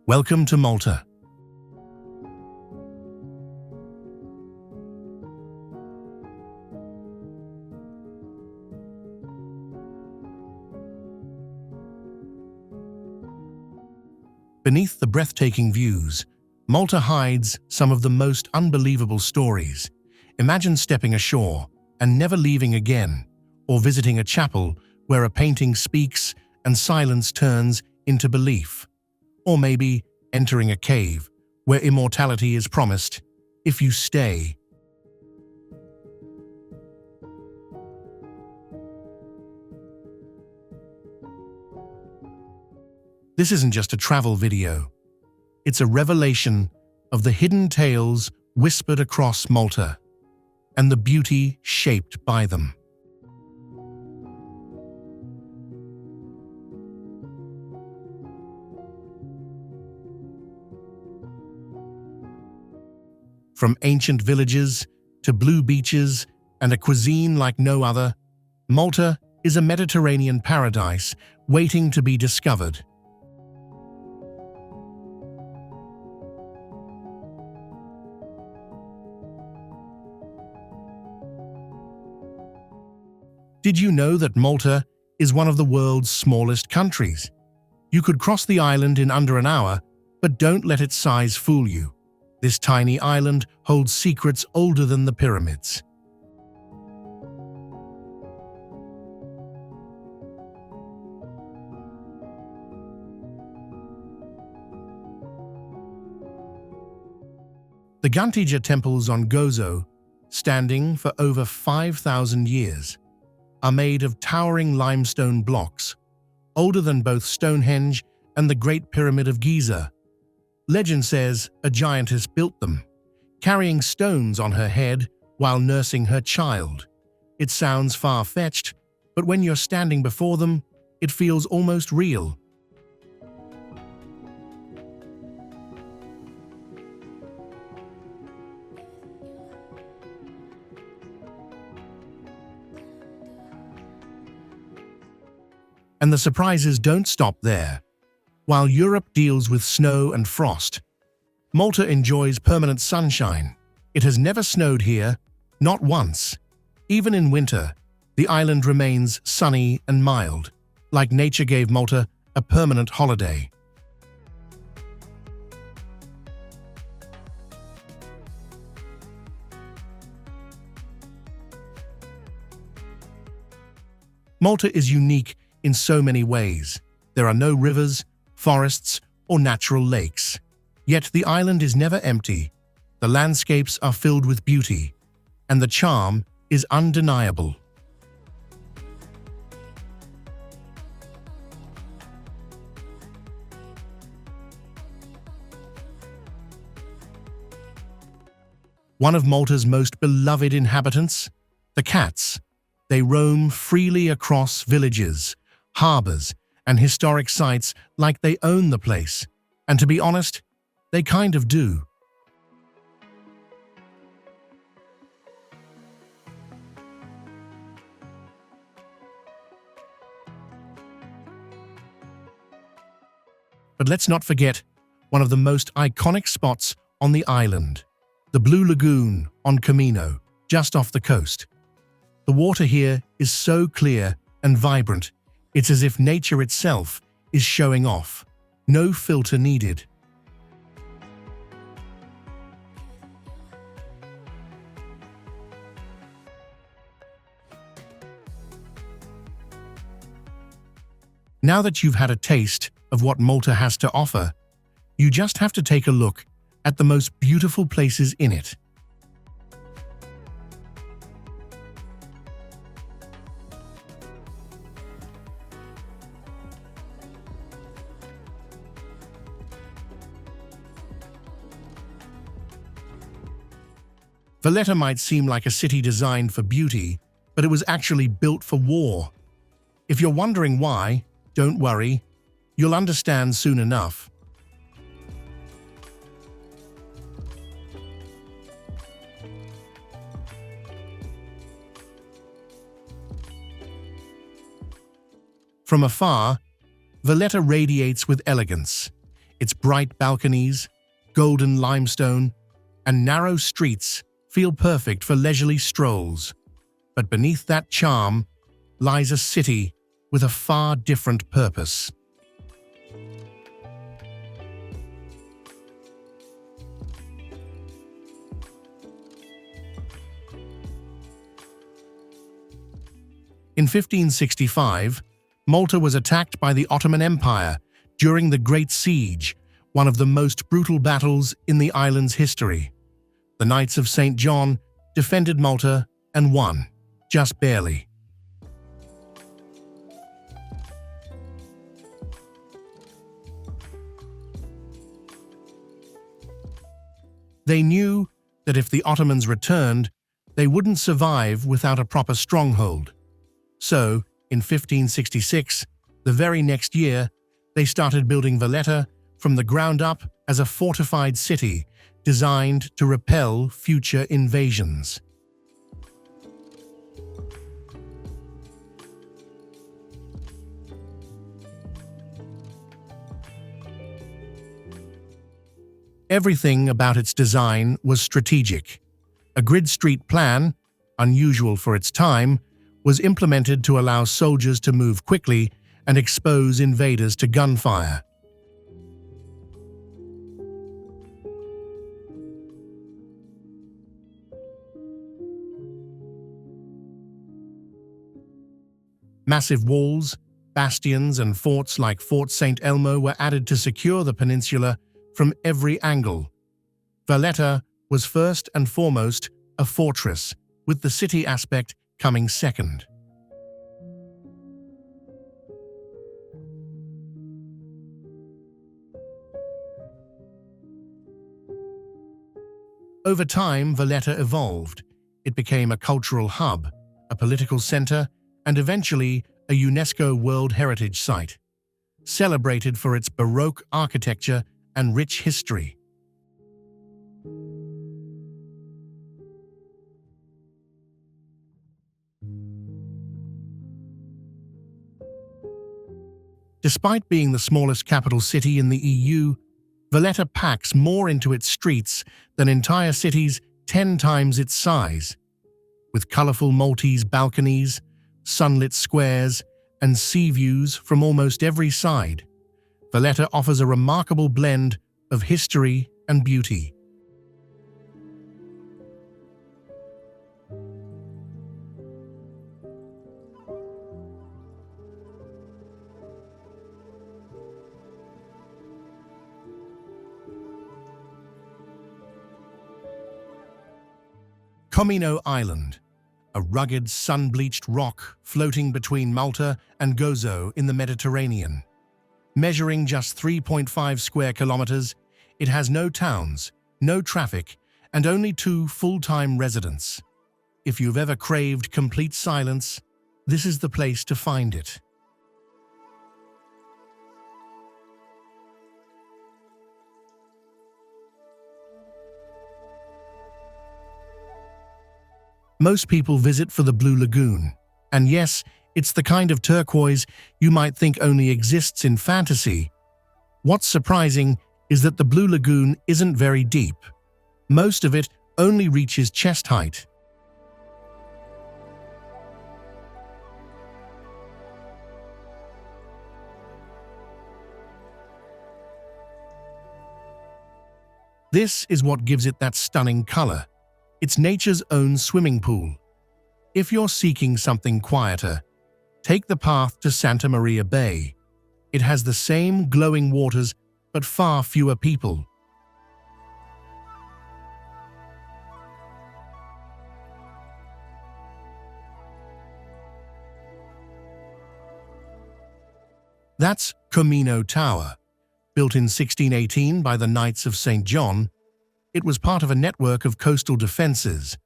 Welcome to Malta. Beneath the breathtaking views, Malta hides some of the most unbelievable stories. Imagine stepping ashore and never leaving again, or visiting a chapel where a painting speaks and silence turns into belief. Or maybe entering a cave where immortality is promised if you stay. This isn't just a travel video. It's a revelation of the hidden tales whispered across Malta and the beauty shaped by them. From ancient villages to blue beaches and a cuisine like no other, Malta is a Mediterranean paradise waiting to be discovered. Did you know that Malta is one of the world's smallest countries? You could cross the island in under an hour, but don't let its size fool you. This tiny island holds secrets older than the pyramids. The Gantija temples on Gozo, standing for over 5,000 years, are made of towering limestone blocks, older than both Stonehenge and the Great Pyramid of Giza. Legend says a giantess built them, carrying stones on her head while nursing her child. It sounds far-fetched, but when you're standing before them, it feels almost real. And the surprises don't stop there. While Europe deals with snow and frost, Malta enjoys permanent sunshine. It has never snowed here, not once. Even in winter, the island remains sunny and mild, like nature gave Malta a permanent holiday. Malta is unique in so many ways. There are no rivers, forests, or natural lakes. Yet the island is never empty. The landscapes are filled with beauty, and the charm is undeniable. One of Malta's most beloved inhabitants? The cats. They roam freely across villages, harbors, and historic sites like they own the place. And to be honest, they kind of do. But let's not forget one of the most iconic spots on the island, the Blue Lagoon on Camino, just off the coast. The water here is so clear and vibrant, it's as if nature itself is showing off. No filter needed. Now that you've had a taste of what Malta has to offer, you just have to take a look at the most beautiful places in it. Valletta might seem like a city designed for beauty, but it was actually built for war. If you're wondering why, don't worry, you'll understand soon enough. From afar, Valletta radiates with elegance. Its bright balconies, golden limestone, and narrow streets feel perfect for leisurely strolls. But beneath that charm lies a city with a far different purpose. In 1565, Malta was attacked by the Ottoman Empire during the Great Siege, one of the most brutal battles in the island's history. The Knights of St. John defended Malta and won, just barely. They knew that if the Ottomans returned, they wouldn't survive without a proper stronghold. So, in 1566, the very next year, they started building Valletta from the ground up as a fortified city designed to repel future invasions. Everything about its design was strategic. A grid street plan, unusual for its time, was implemented to allow soldiers to move quickly and expose invaders to gunfire. Massive walls, bastions, and forts like Fort St. Elmo were added to secure the peninsula from every angle. Valletta was first and foremost a fortress, with the city aspect coming second. Over time, Valletta evolved. It became a cultural hub, a political center, and eventually a UNESCO World Heritage Site, celebrated for its Baroque architecture and rich history. Despite being the smallest capital city in the EU, Valletta packs more into its streets than entire cities 10 times its size. With colorful Maltese balconies, sunlit squares, and sea views from almost every side, Valletta offers a remarkable blend of history and beauty. Comino Island, a rugged, sun-bleached rock floating between Malta and Gozo in the Mediterranean. Measuring just 3.5 square kilometers, it has no towns, no traffic, and only 2 full-time residents. If you've ever craved complete silence, this is the place to find it. Most people visit for the Blue Lagoon, and yes, it's the kind of turquoise you might think only exists in fantasy. What's surprising is that the Blue Lagoon isn't very deep. Most of it only reaches chest height. This is what gives it that stunning color. It's nature's own swimming pool. If you're seeking something quieter, take the path to Santa Maria Bay. It has the same glowing waters, but far fewer people. That's Comino Tower. Built in 1618 by the Knights of St. John, it was part of a network of coastal defenses,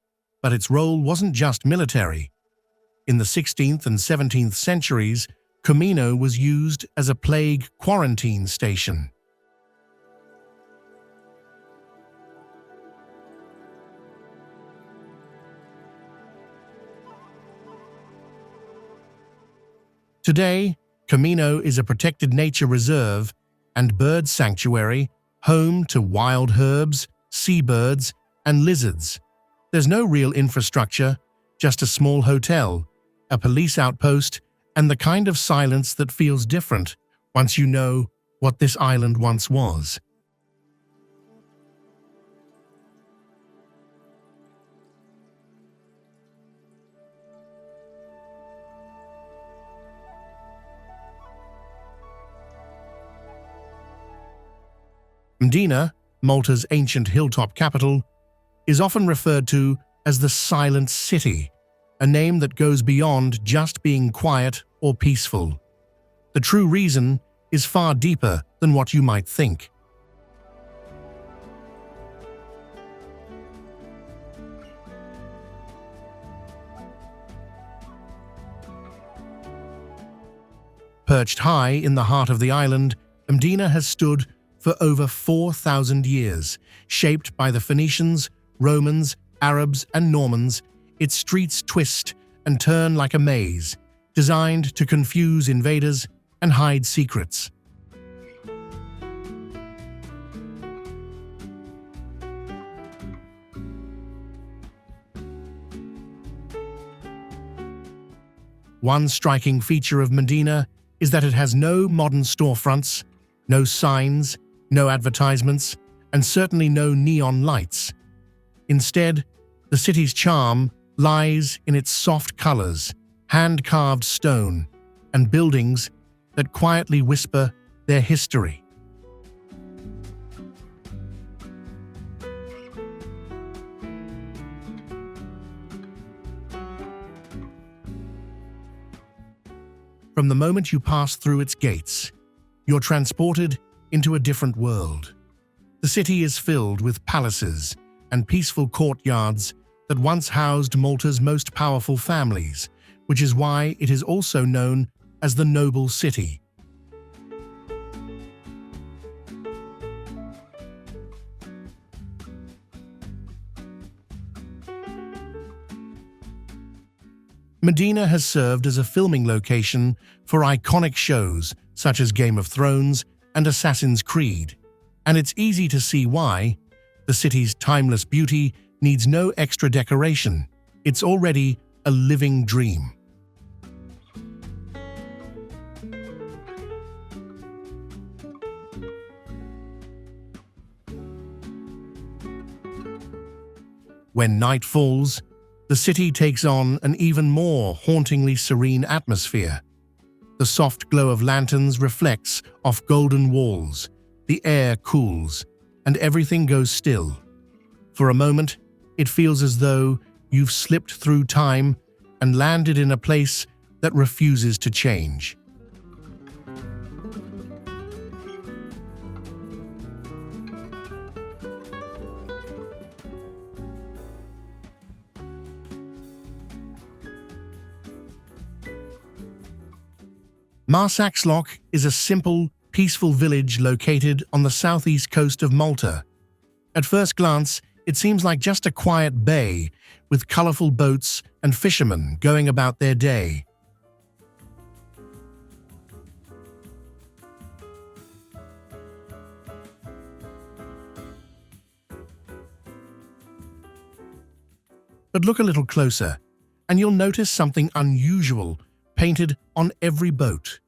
but its role wasn't just military. In the 16th and 17th centuries, Comino was used as a plague quarantine station. Today, Comino is a protected nature reserve and bird sanctuary, home to wild herbs, seabirds, and lizards. There's no real infrastructure, just a small hotel, a police outpost, and the kind of silence that feels different once you know what this island once was. Mdina, Malta's ancient hilltop capital, is often referred to as the Silent City, a name that goes beyond just being quiet or peaceful. The true reason is far deeper than what you might think. Perched high in the heart of the island, Mdina has stood for over 4,000 years. Shaped by the Phoenicians, Romans, Arabs, and Normans, its streets twist and turn like a maze, designed to confuse invaders and hide secrets. One striking feature of Mdina is that it has no modern storefronts, no signs, no advertisements, and certainly no neon lights. Instead, the city's charm lies in its soft colors, hand-carved stone, and buildings that quietly whisper their history. From the moment you pass through its gates, you're transported into a different world. The city is filled with palaces and peaceful courtyards that once housed Malta's most powerful families, which is why it is also known as the Noble City. Mdina has served as a filming location for iconic shows such as Game of Thrones and Assassin's Creed, and it's easy to see why. The city's timeless beauty needs no extra decoration. It's already a living dream. When night falls, the city takes on an even more hauntingly serene atmosphere. The soft glow of lanterns reflects off golden walls, the air cools, and everything goes still. For a moment, it feels as though you've slipped through time and landed in a place that refuses to change. Marsaxlokk is a simple, peaceful village located on the southeast coast of Malta. At first glance, it seems like just a quiet bay with colorful boats and fishermen going about their day. But look a little closer, and you'll notice something unusual painted on every boat.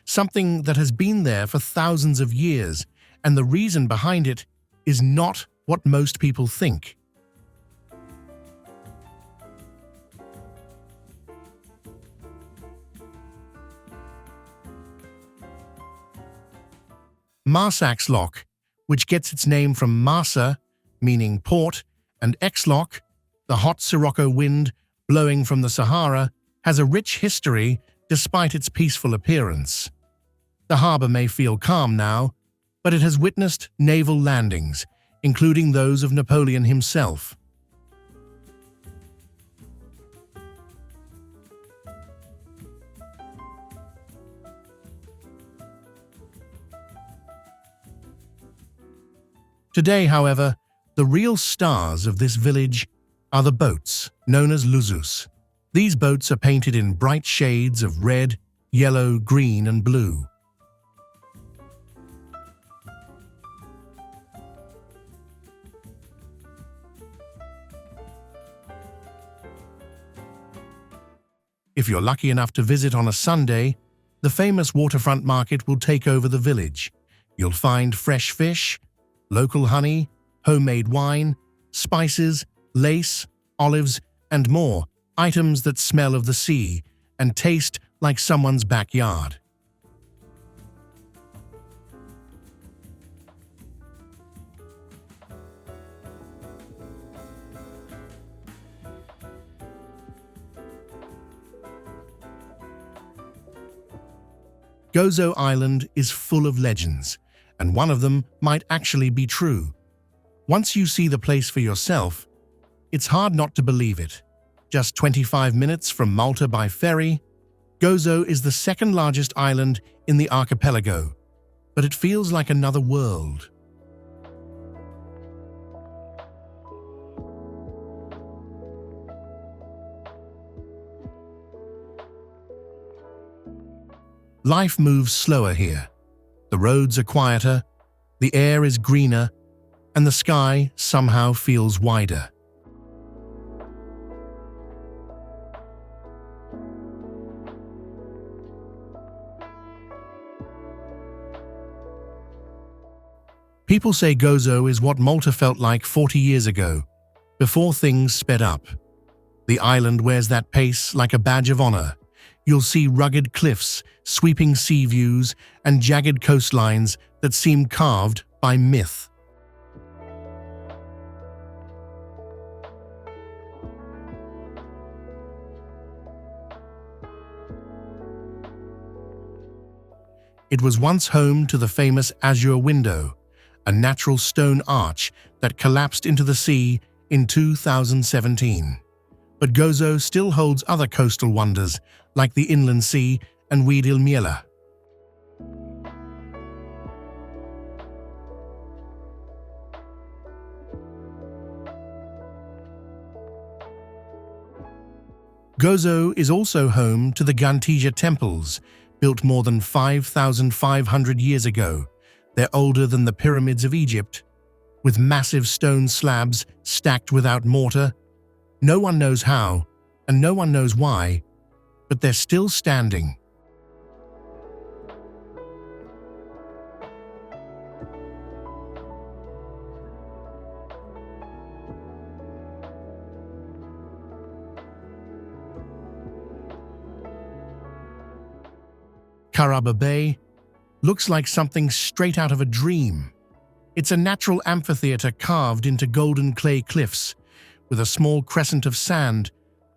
Something that has been there for thousands of years, and the reason behind it is not what most people think. Marsaxlokk, which gets its name from Marsa, meaning port, and Xlokk, the hot Sirocco wind blowing from the Sahara, has a rich history despite its peaceful appearance. The harbor may feel calm now, but it has witnessed naval landings, including those of Napoleon himself. Today, however, the real stars of this village are the boats, known as luzus. These boats are painted in bright shades of red, yellow, green, and blue. If you're lucky enough to visit on a Sunday, the famous waterfront market will take over the village. You'll find fresh fish, local honey, homemade wine, spices, lace, olives, and more, items that smell of the sea and taste like someone's backyard. Gozo Island is full of legends, and one of them might actually be true. Once you see the place for yourself, it's hard not to believe it. Just 25 minutes from Malta by ferry, Gozo is the second largest island in the archipelago, but it feels like another world. Life moves slower here. The roads are quieter, the air is greener, and the sky somehow feels wider. People say Gozo is what Malta felt like 40 years ago, before things sped up. The island wears that pace like a badge of honor. You'll see rugged cliffs, sweeping sea views, and jagged coastlines that seem carved by myth. It was once home to the famous Azure Window, a natural stone arch that collapsed into the sea in 2017. But Gozo still holds other coastal wonders like the Inland Sea and Weed il Miela. Gozo is also home to the Gantija temples, built more than 5,500 years ago. They're older than the pyramids of Egypt, with massive stone slabs stacked without mortar. No one knows how, and no one knows why, but they're still standing. Karaba Bay looks like something straight out of a dream. It's a natural amphitheater carved into golden clay cliffs, with a small crescent of sand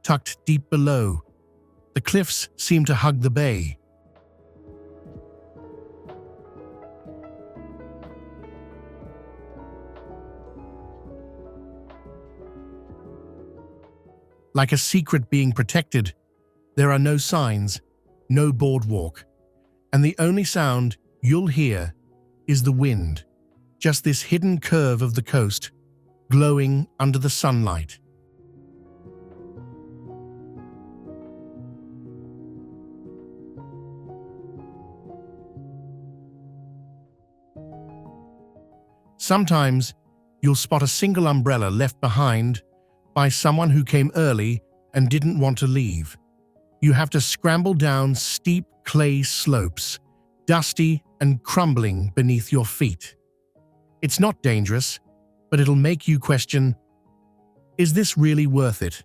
tucked deep below. The cliffs seem to hug the bay. Like a secret being protected, there are no signs, no boardwalk, and the only sound you'll hear is the wind, just this hidden curve of the coast, glowing under the sunlight. Sometimes you'll spot a single umbrella left behind by someone who came early and didn't want to leave. You have to scramble down steep clay slopes, dusty and crumbling beneath your feet. It's not dangerous, but it'll make you question, is this really worth it?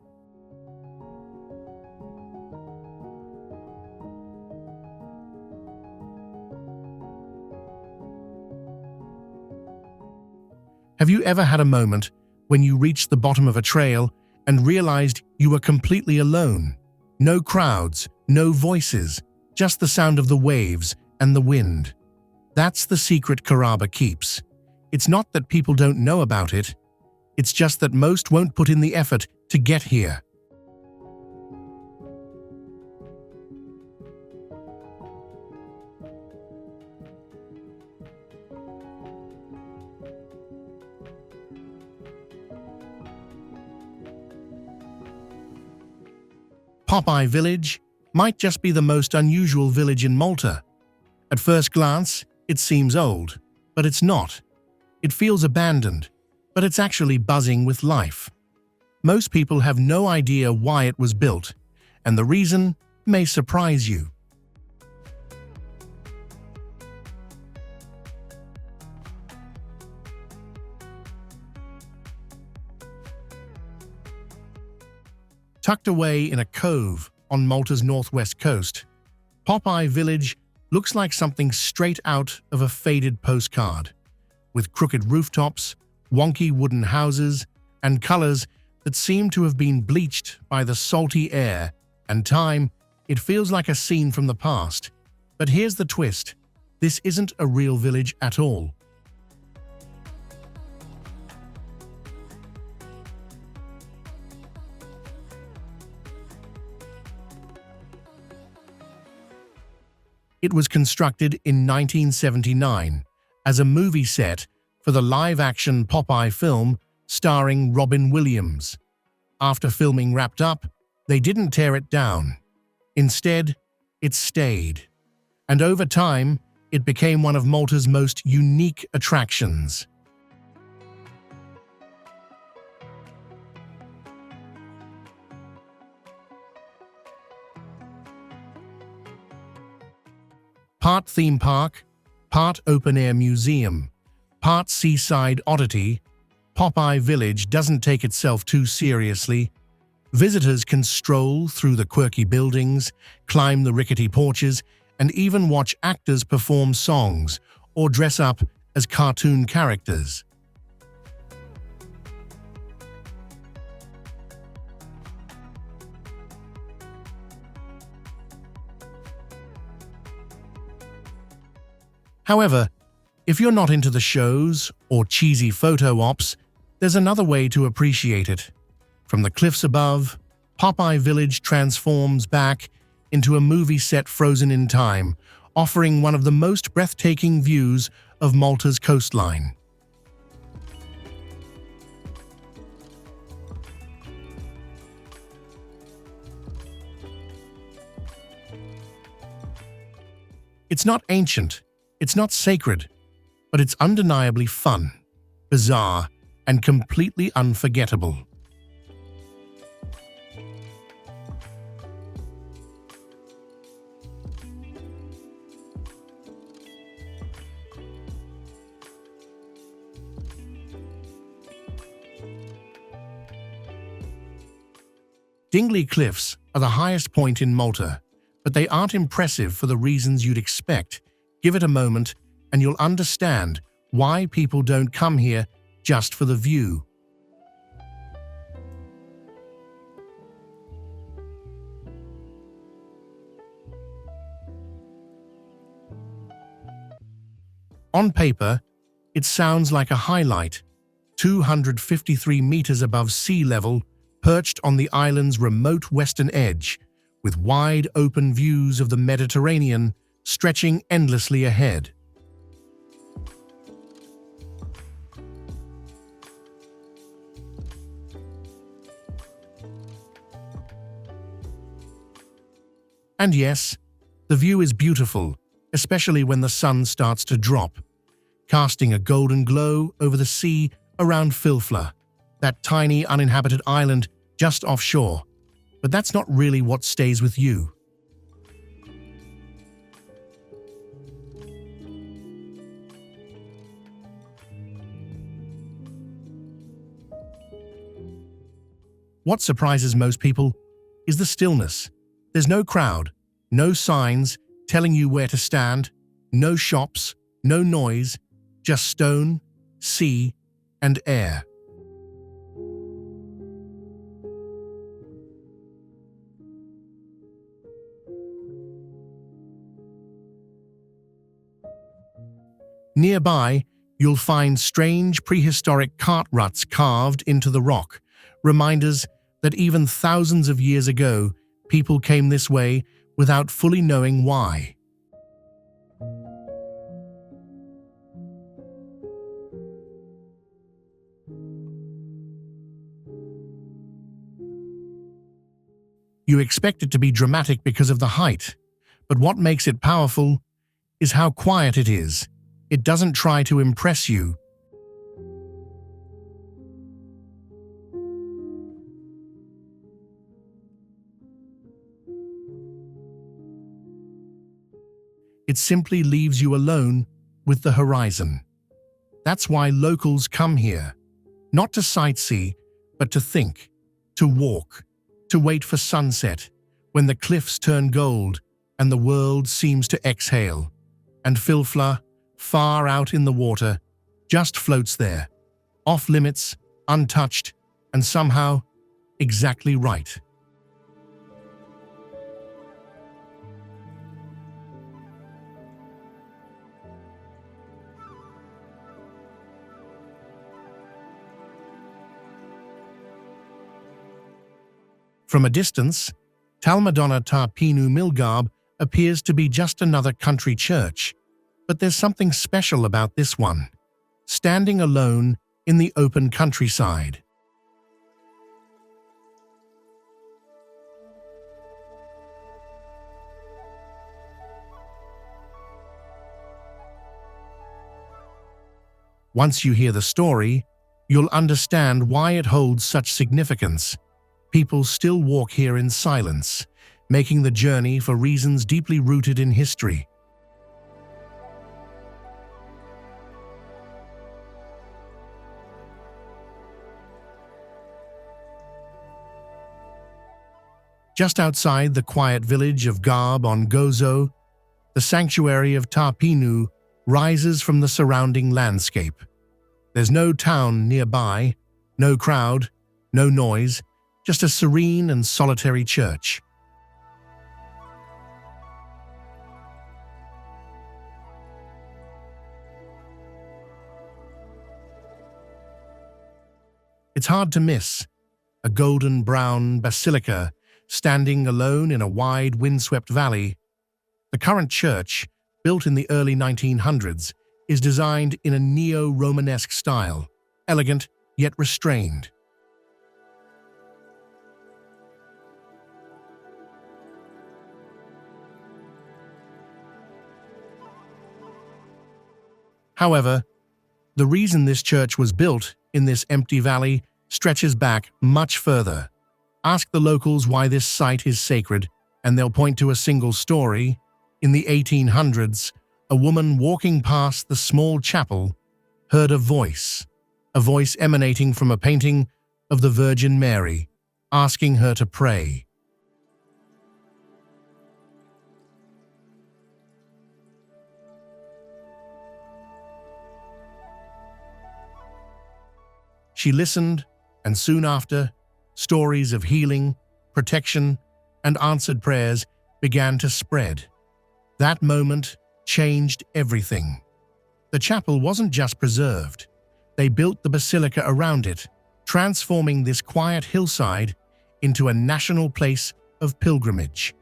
Have you ever had a moment when you reached the bottom of a trail and realized you were completely alone? No crowds, no voices, just the sound of the waves and the wind. That's the secret Karaba keeps. It's not that people don't know about it, it's just that most won't put in the effort to get here. Popeye Village might just be the most unusual village in Malta. At first glance, it seems old, but it's not. It feels abandoned, but it's actually buzzing with life. Most people have no idea why it was built, and the reason may surprise you. Tucked away in a cove on Malta's northwest coast, Popeye Village looks like something straight out of a faded postcard, with crooked rooftops, wonky wooden houses, and colors that seem to have been bleached by the salty air and time. It feels like a scene from the past. But here's the twist. This isn't a real village at all. It was constructed in 1979 as a movie set for the live-action Popeye film starring Robin Williams. After filming wrapped up, they didn't tear it down. Instead, it stayed. And over time, it became one of Malta's most unique attractions. Part theme park, part open-air museum, part seaside oddity, Popeye Village doesn't take itself too seriously. Visitors can stroll through the quirky buildings, climb the rickety porches, and even watch actors perform songs or dress up as cartoon characters. However, if you're not into the shows or cheesy photo ops, there's another way to appreciate it. From the cliffs above, Popeye Village transforms back into a movie set frozen in time, offering one of the most breathtaking views of Malta's coastline. It's not ancient, it's not sacred, but it's undeniably fun, bizarre, and completely unforgettable. Dingley Cliffs are the highest point in Malta, but they aren't impressive for the reasons you'd expect. Give it a moment, and you'll understand why people don't come here just for the view. On paper, it sounds like a highlight, 253 meters above sea level, perched on the island's remote western edge, with wide open views of the Mediterranean stretching endlessly ahead. And yes, the view is beautiful, especially when the sun starts to drop, casting a golden glow over the sea around Filfla, that tiny uninhabited island just offshore. But that's not really what stays with you. What surprises most people is the stillness. There's no crowd, no signs telling you where to stand, no shops, no noise, just stone, sea, and air. Nearby, you'll find strange prehistoric cart ruts carved into the rock, reminders that even thousands of years ago, people came this way without fully knowing why. You expect it to be dramatic because of the height, but what makes it powerful is how quiet it is. It doesn't try to impress you. It simply leaves you alone with the horizon. That's why locals come here, not to sightsee, but to think, to walk, to wait for sunset, when the cliffs turn gold and the world seems to exhale. And Filfla, far out in the water, just floats there, off limits, untouched, and somehow exactly right. From a distance, Talmadonna ta Pinu Milgarb appears to be just another country church, but there's something special about this one, standing alone in the open countryside. Once you hear the story, you'll understand why it holds such significance. People still walk here in silence, making the journey for reasons deeply rooted in history. Just outside the quiet village of Garb on Gozo, the sanctuary of Tapinu rises from the surrounding landscape. There's no town nearby, no crowd, no noise, just a serene and solitary church. It's hard to miss, a golden brown basilica standing alone in a wide windswept valley. The current church, built in the early 1900s, is designed in a neo-Romanesque style, elegant yet restrained. However, the reason this church was built in this empty valley stretches back much further. Ask the locals why this site is sacred, and they'll point to a single story. In the 1800s, a woman walking past the small chapel heard a voice emanating from a painting of the Virgin Mary, asking her to pray. She listened, and soon after, stories of healing, protection, and answered prayers began to spread. That moment changed everything. The chapel wasn't just preserved. They built the basilica around it, transforming this quiet hillside into a national place of pilgrimage.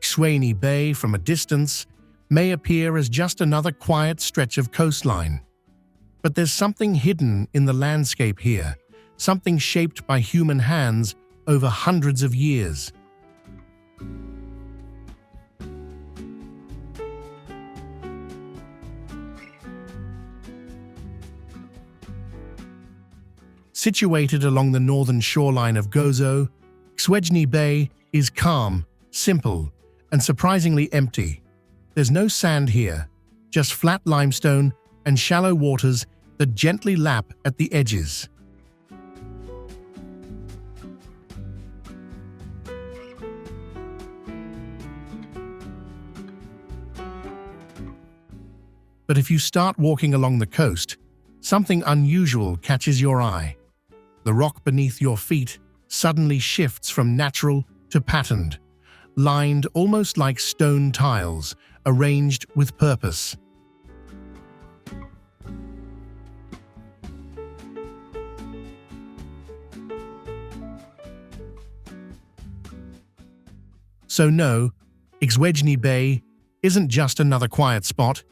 Xweni Bay from a distance may appear as just another quiet stretch of coastline. But there's something hidden in the landscape here, something shaped by human hands over hundreds of years. Situated along the northern shoreline of Gozo, Xweni Bay is calm, simple, and surprisingly empty. There's no sand here, just flat limestone and shallow waters that gently lap at the edges. But if you start walking along the coast, something unusual catches your eye. The rock beneath your feet suddenly shifts from natural to patterned, lined almost like stone tiles, arranged with purpose. So no, Xweni Bay isn't just another quiet spot.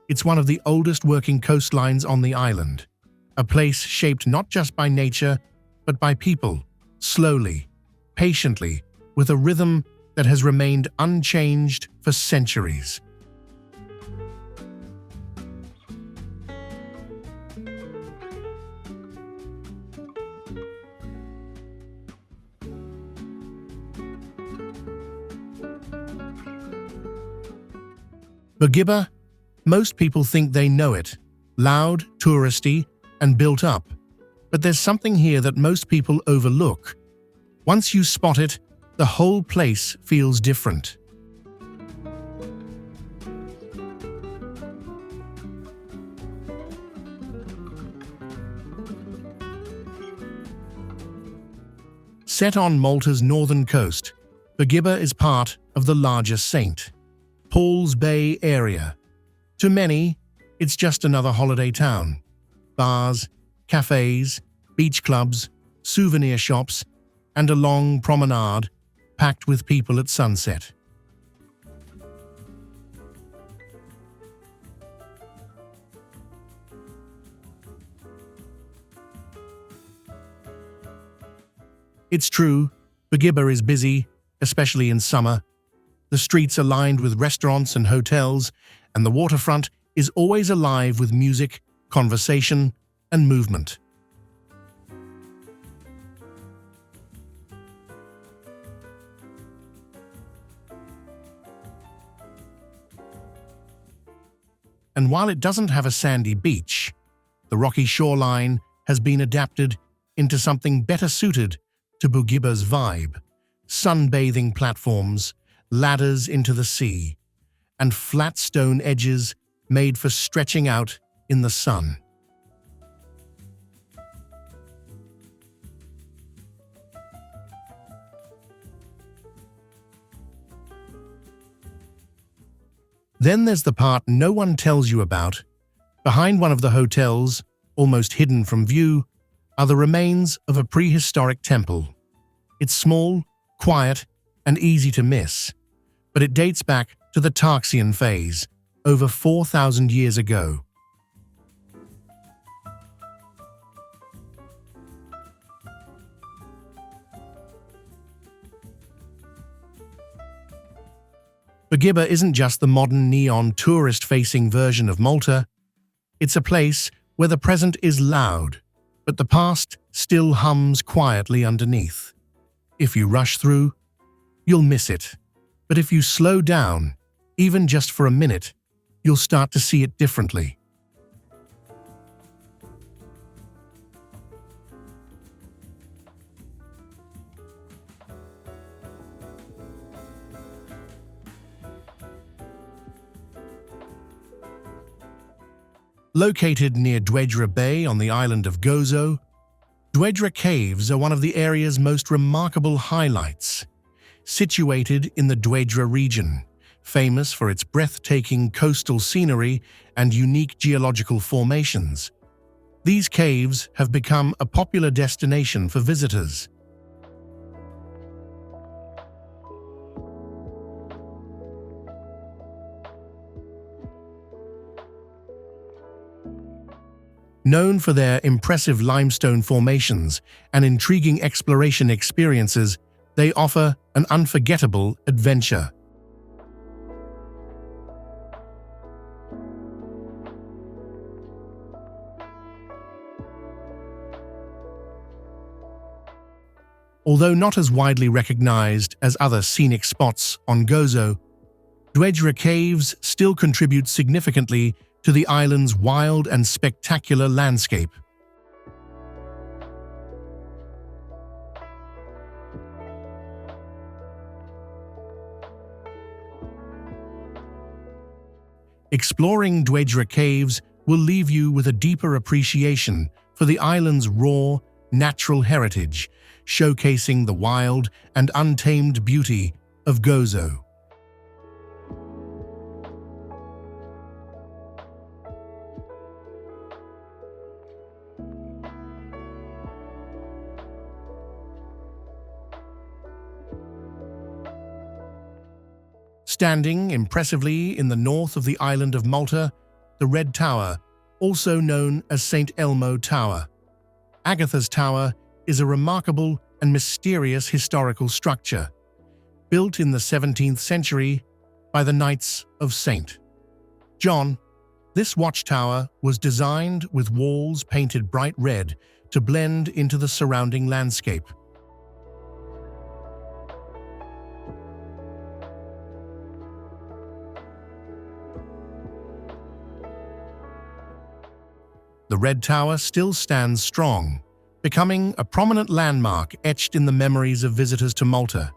It's one of the oldest working coastlines on the island. A place shaped not just by nature, but by people, slowly, patiently, with a rhythm that has remained unchanged for centuries. Bourguiba, most people think they know it, loud, touristy, and built up. But there's something here that most people overlook. Once you spot it, the whole place feels different. Set on Malta's northern coast, Bourguiba is part of the larger St. Paul's Bay area. To many, it's just another holiday town. Bars, cafes, beach clubs, souvenir shops, and a long promenade packed with people at sunset. It's true, Bourguiba is busy, especially in summer. The streets are lined with restaurants and hotels, and the waterfront is always alive with music, conversation, and movement. And while it doesn't have a sandy beach, the rocky shoreline has been adapted into something better suited to Bourguiba's vibe: sunbathing platforms, ladders into the sea, and flat stone edges made for stretching out in the sun. Then there's the part no one tells you about. Behind one of the hotels, almost hidden from view, are the remains of a prehistoric temple. It's small, quiet, and easy to miss, but it dates back to the Tarxian phase, over 4,000 years ago. Bourguiba isn't just the modern neon tourist-facing version of Malta. It's a place where the present is loud, but the past still hums quietly underneath. If you rush through, you'll miss it. But if you slow down, even just for a minute, you'll start to see it differently. Located near Dwedra Bay on the island of Gozo, Dwedra Caves are one of the area's most remarkable highlights. Situated in the Dwedra region, famous for its breathtaking coastal scenery and unique geological formations, these caves have become a popular destination for visitors. Known for their impressive limestone formations and intriguing exploration experiences, they offer an unforgettable adventure. Although not as widely recognized as other scenic spots on Gozo, Dwedra Caves still contribute significantly to the island's wild and spectacular landscape. Exploring Dwedra Caves will leave you with a deeper appreciation for the island's raw, natural heritage, showcasing the wild and untamed beauty of Gozo. Standing impressively in the north of the island of Malta, the Red Tower, also known as St. Elmo Tower. Agatha's Tower is a remarkable and mysterious historical structure, built in the 17th century by the Knights of St. John. This watchtower was designed with walls painted bright red to blend into the surrounding landscape. The Red Tower still stands strong, becoming a prominent landmark etched in the memories of visitors to Malta.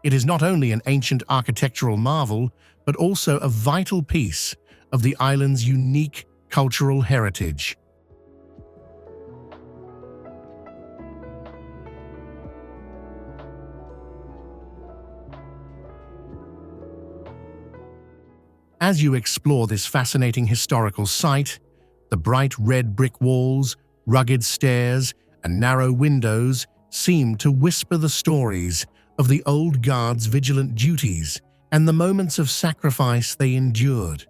It is not only an ancient architectural marvel, but also a vital piece of the island's unique cultural heritage. As you explore this fascinating historical site, the bright red brick walls, rugged stairs, and narrow windows seem to whisper the stories of the old guard's vigilant duties and the moments of sacrifice they endured.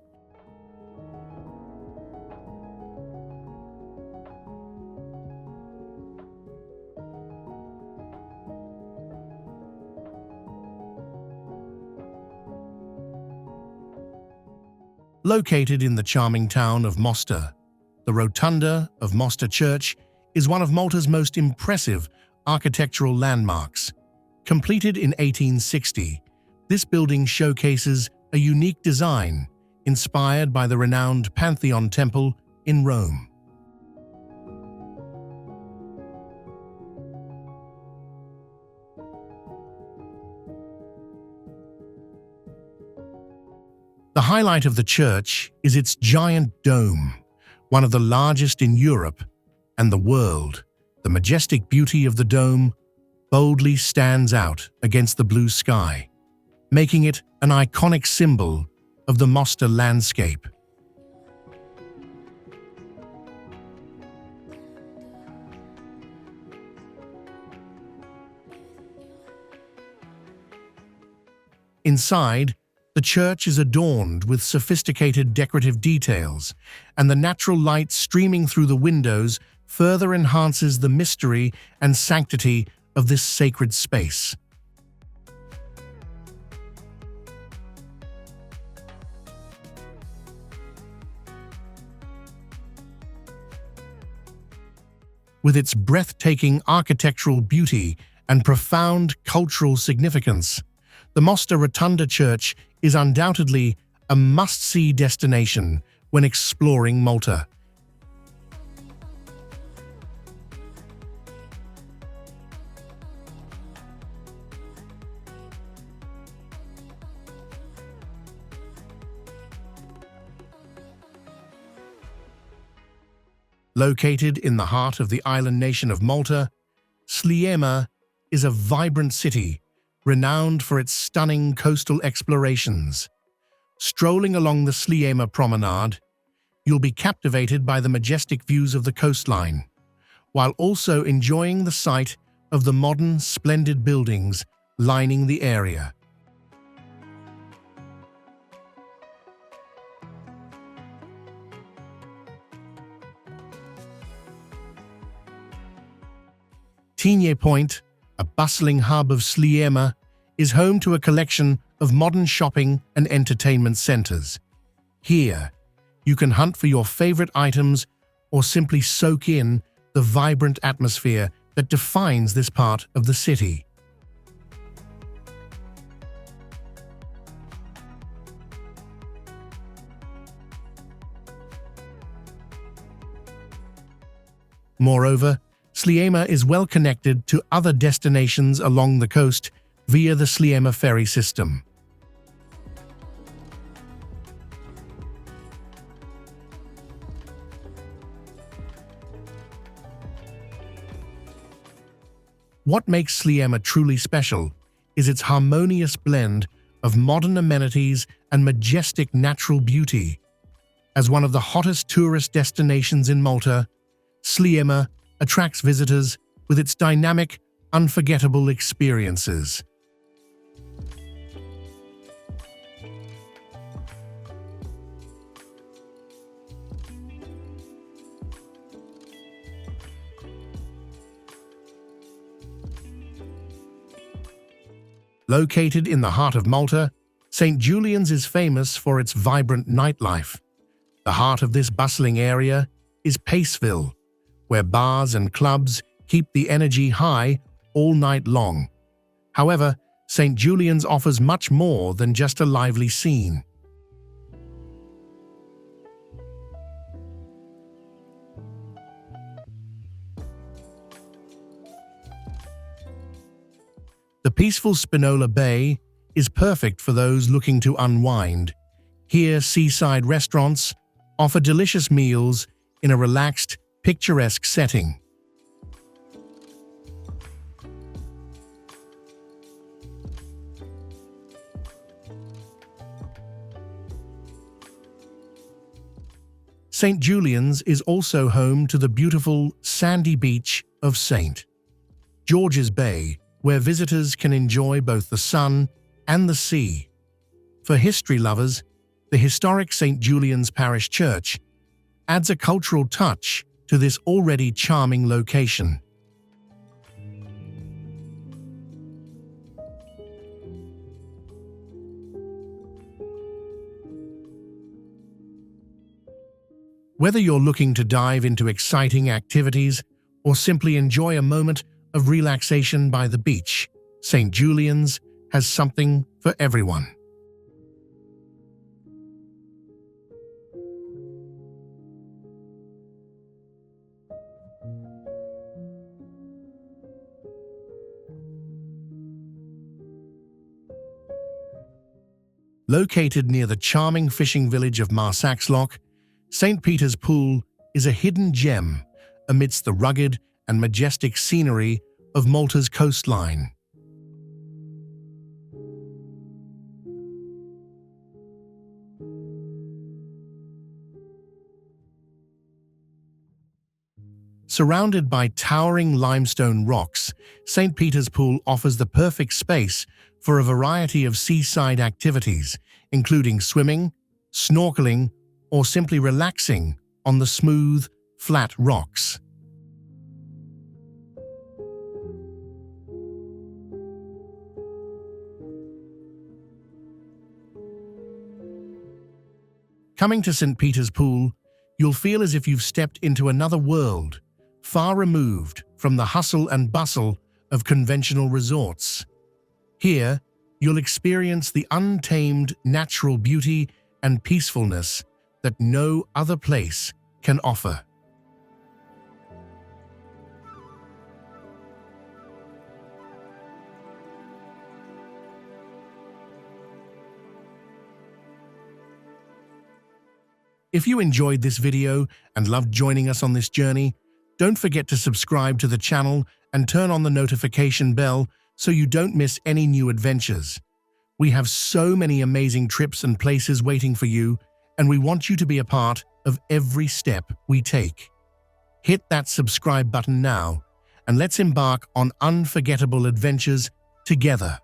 Located in the charming town of Mosta, the Rotunda of Mosta Church is one of Malta's most impressive architectural landmarks. Completed in 1860, this building showcases a unique design inspired by the renowned Pantheon Temple in Rome. The highlight of the church is its giant dome, one of the largest in Europe and the world. The majestic beauty of the dome boldly stands out against the blue sky, making it an iconic symbol of the Mosta landscape. Inside, the church is adorned with sophisticated decorative details, and the natural light streaming through the windows further enhances the mystery and sanctity of this sacred space. With its breathtaking architectural beauty and profound cultural significance, the Mosta Rotunda Church is undoubtedly a must-see destination when exploring Malta. Located in the heart of the island nation of Malta, Sliema is a vibrant city renowned for its stunning coastal explorations. Strolling along the Sliema promenade, you'll be captivated by the majestic views of the coastline, while also enjoying the sight of the modern, splendid buildings lining the area. Tinye Point, a bustling hub of Sliema, is home to a collection of modern shopping and entertainment centers. Here, you can hunt for your favorite items or simply soak in the vibrant atmosphere that defines this part of the city. Moreover, Sliema is well connected to other destinations along the coast via the Sliema ferry system. What makes Sliema truly special is its harmonious blend of modern amenities and majestic natural beauty. As one of the hottest tourist destinations in Malta, Sliema attracts visitors with its dynamic, unforgettable experiences. Located in the heart of Malta, St. Julian's is famous for its vibrant nightlife. The heart of this bustling area is Paceville, where bars and clubs keep the energy high all night long. However, St. Julian's offers much more than just a lively scene. The peaceful Spinola Bay is perfect for those looking to unwind. Here, seaside restaurants offer delicious meals in a relaxed, picturesque setting. St. Julian's is also home to the beautiful sandy beach of St. George's Bay, where visitors can enjoy both the sun and the sea. For history lovers, the historic St. Julian's Parish Church adds a cultural touch to this already charming location. Whether you're looking to dive into exciting activities or simply enjoy a moment of relaxation by the beach, St. Julian's has something for everyone. Located near the charming fishing village of Marsaxlokk, St. Peter's Pool is a hidden gem amidst the rugged and majestic scenery of Malta's coastline. Surrounded by towering limestone rocks, St. Peter's Pool offers the perfect space for a variety of seaside activities, including swimming, snorkeling, or simply relaxing on the smooth, flat rocks. Coming to St. Peter's Pool, you'll feel as if you've stepped into another world, far removed from the hustle and bustle of conventional resorts. Here, you'll experience the untamed natural beauty and peacefulness that no other place can offer. If you enjoyed this video and loved joining us on this journey, don't forget to subscribe to the channel and turn on the notification bell so you don't miss any new adventures. We have so many amazing trips and places waiting for you, and we want you to be a part of every step we take. Hit that subscribe button now, and let's embark on unforgettable adventures together.